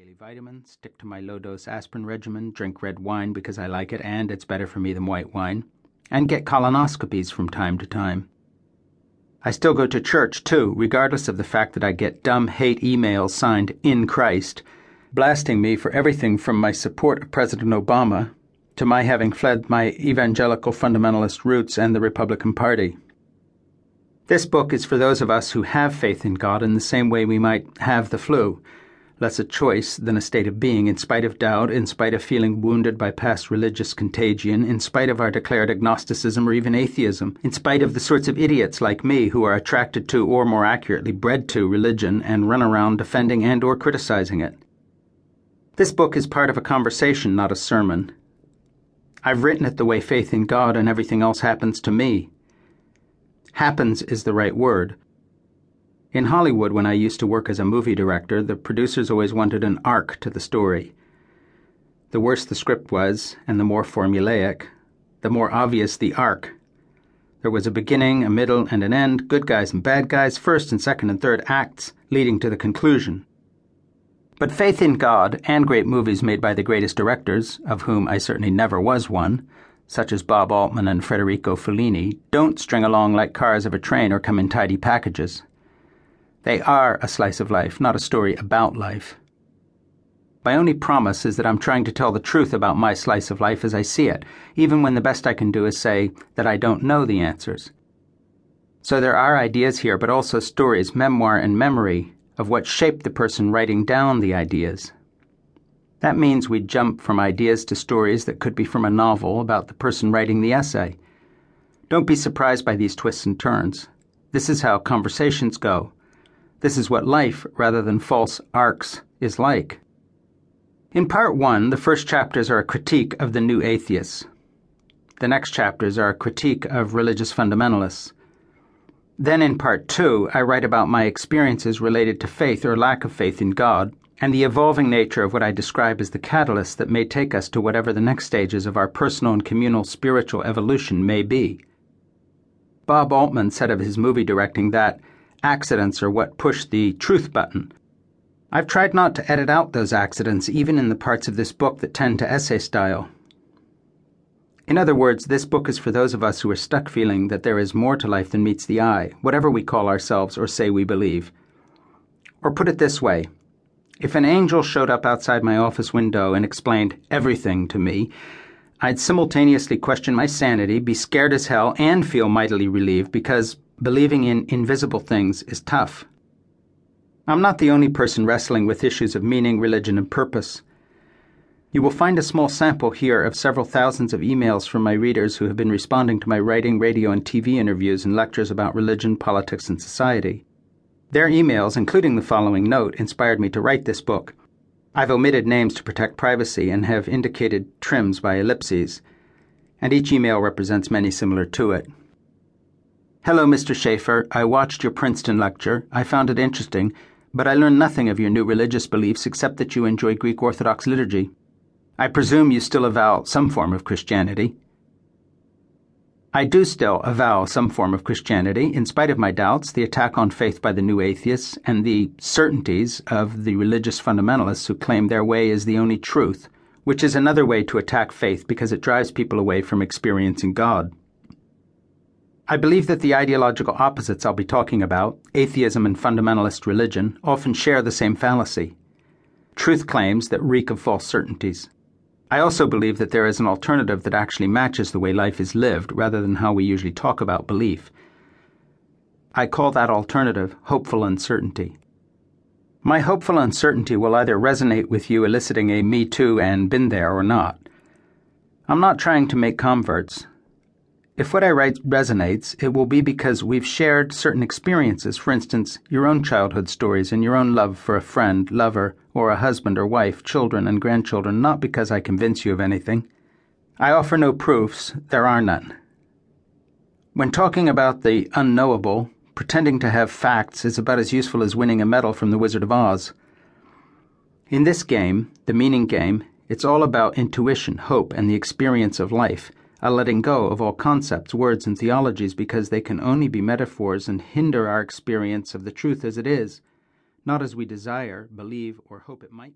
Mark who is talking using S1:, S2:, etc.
S1: daily vitamin, stick to my low-dose aspirin regimen, drink red wine because I like it and it's better for me than white wine, and get colonoscopies from time to time. I still go to church, too, regardless of the fact that I get dumb hate emails signed "In Christ," blasting me for everything from my support of President Obama to my having fled my evangelical fundamentalist roots and the Republican Party. This book is for those of us who have faith in God in the same way we might have the flu, less a choice than a state of being, in spite of doubt, in spite of feeling wounded by past religious contagion, in spite of our declared agnosticism or even atheism, in spite of the sorts of idiots like me who are attracted to, or more accurately, bred to religion and run around defending and or criticizing it. This book is part of a conversation, not a sermon. I've written it the way faith in God and everything else happens to me. Happens is the right word. In Hollywood, when I used to work as a movie director, the producers always wanted an arc to the story. The worse the script was, and the more formulaic, the more obvious the arc. There was a beginning, a middle, and an end, good guys and bad guys, first and second and third acts, leading to the conclusion. But faith in God, and great movies made by the greatest directors, of whom I certainly never was one, such as Bob Altman and Federico Fellini, don't string along like cars of a train or come in tidy packages. They are a slice of life, not a story about life. My only promise is that I'm trying to tell the truth about my slice of life as I see it, even when the best I can do is say that I don't know the answers. So there are ideas here, but also stories, memoir and memory, of what shaped the person writing down the ideas. That means we jump from ideas to stories that could be from a novel about the person writing the essay. Don't be surprised by these twists and turns. This is how conversations go. This is what life, rather than false arcs, is like. In Part 1, the first chapters are a critique of the new atheists. The next chapters are a critique of religious fundamentalists. Then in Part 2, I write about my experiences related to faith or lack of faith in God, and the evolving nature of what I describe as the catalyst that may take us to whatever the next stages of our personal and communal spiritual evolution may be. Bob Altman said of his movie directing that accidents are what push the truth button. I've tried not to edit out those accidents, even in the parts of this book that tend to essay style. In other words, this book is for those of us who are stuck feeling that there is more to life than meets the eye, whatever we call ourselves or say we believe. Or put it this way, if an angel showed up outside my office window and explained everything to me, I'd simultaneously question my sanity, be scared as hell, and feel mightily relieved because believing in invisible things is tough. I'm not the only person wrestling with issues of meaning, religion, and purpose. You will find a small sample here of several thousands of emails from my readers who have been responding to my writing, radio, and TV interviews and lectures about religion, politics, and society. Their emails, including the following note, inspired me to write this book. I've omitted names to protect privacy and have indicated trims by ellipses, and each email represents many similar to it. Hello, Mr. Schaeffer. I watched your Princeton lecture. I found it interesting, but I learned nothing of your new religious beliefs except that you enjoy Greek Orthodox liturgy. I presume you still avow some form of Christianity. I do still avow some form of Christianity, in spite of my doubts, the attack on faith by the new atheists, and the certainties of the religious fundamentalists who claim their way is the only truth, which is another way to attack faith because it drives people away from experiencing God. I believe that the ideological opposites I'll be talking about, atheism and fundamentalist religion, often share the same fallacy. Truth claims that reek of false certainties. I also believe that there is an alternative that actually matches the way life is lived rather than how we usually talk about belief. I call that alternative hopeful uncertainty. My hopeful uncertainty will either resonate with you eliciting a me too and been there or not. I'm not trying to make converts. If what I write resonates, it will be because we've shared certain experiences, for instance, your own childhood stories and your own love for a friend, lover, or a husband or wife, children and grandchildren, not because I convince you of anything. I offer no proofs, there are none. When talking about the unknowable, pretending to have facts is about as useful as winning a medal from the Wizard of Oz. In this game, the meaning game, it's all about intuition, hope, and the experience of life, a letting go of all concepts, words, and theologies because they can only be metaphors and hinder our experience of the truth as it is, not as we desire, believe, or hope it might be.